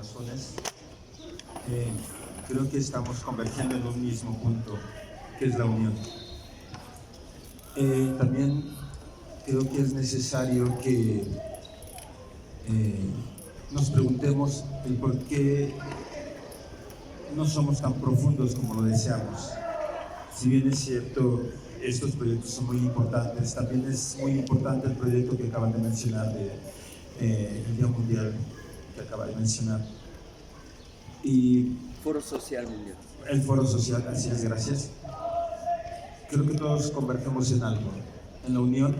razones. Creo que estamos convergiendo en un mismo punto, que es la unión. También creo que es necesario que nos preguntemos el por qué no somos tan profundos como lo deseamos. Si bien es cierto, estos proyectos son muy importantes, también es muy importante el proyecto que acaban de mencionar, el Día Mundial que acaba de mencionar. Y Foro Social Mundial. el Foro Social, así es, gracias. Creo que todos convergemos en algo, en la unión,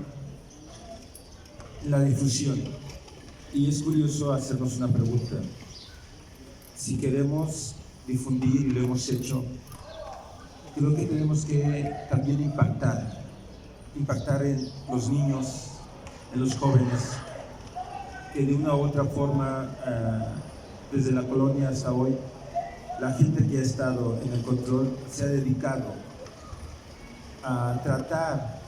en la difusión. Y es curioso hacernos una pregunta. Si queremos difundir, y lo hemos hecho, creo que tenemos que también impactar en los niños, en los jóvenes, que de una u otra forma, desde la colonia hasta hoy, la gente que ha estado en el control se ha dedicado a tratar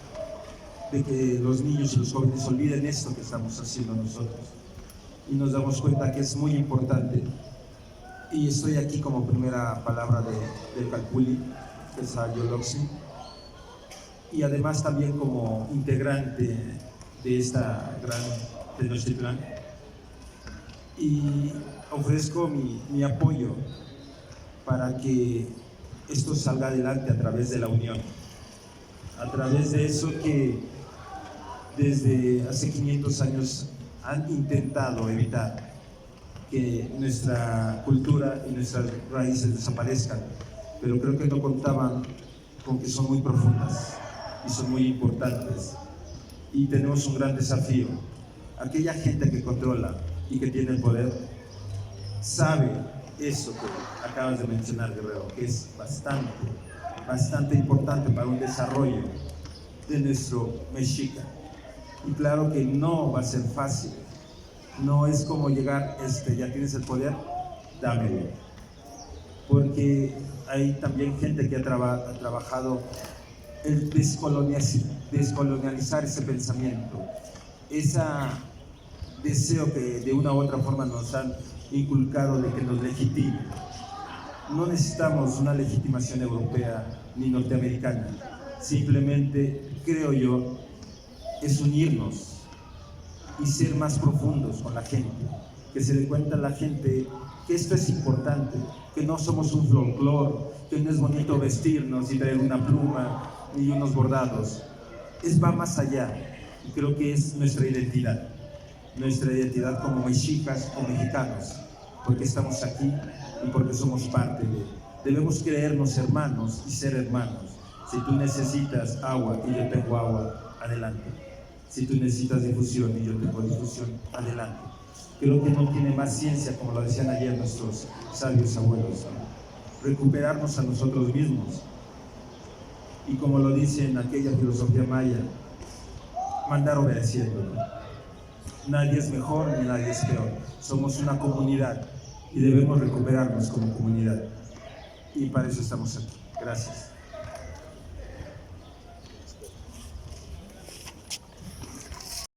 de que los niños y los jóvenes olviden esto que estamos haciendo nosotros. Y nos damos cuenta que es muy importante. Y estoy aquí como primera palabra del Calpulli, que es Ayoloxi, y además también como integrante de esta gran Tenochtitlan. Y ofrezco mi apoyo para que esto salga adelante a través de la unión, a través de eso que desde hace 500 años han intentado evitar, que nuestra cultura y nuestras raíces desaparezcan, pero creo que no contaban con que son muy profundas y son muy importantes. Y tenemos un gran desafío. Aquella gente que controla y que tiene el poder sabe eso que acabas de mencionar, Guerrero, que es bastante importante para un desarrollo de nuestro Mexica. Y claro que no va a ser fácil. No es como llegar, ya tienes el poder, dámelo. Porque hay también gente que ha trabajado el descolonializar ese pensamiento, ese deseo que de una u otra forma nos han inculcado de que nos legitime. No necesitamos una legitimación europea ni norteamericana. Simplemente, creo yo, es unirnos y ser más profundos con la gente, que se dé cuenta la gente que esto es importante, que no somos un folclore, que no es bonito vestirnos y traer una pluma y unos bordados. Va más allá, y creo que es nuestra identidad como mexicas o mexicanos, porque estamos aquí y porque somos parte de. Debemos creernos hermanos y ser hermanos. Si tú necesitas agua y yo tengo agua, adelante. Si tú necesitas difusión y yo tengo difusión, adelante. Creo que no tiene más ciencia, como lo decían ayer nuestros sabios abuelos, recuperarnos a nosotros mismos. Y como lo dice en aquella filosofía maya, mandar obedeciendo. Nadie es mejor ni nadie es peor. Somos una comunidad y debemos recuperarnos como comunidad. Y para eso estamos aquí. Gracias.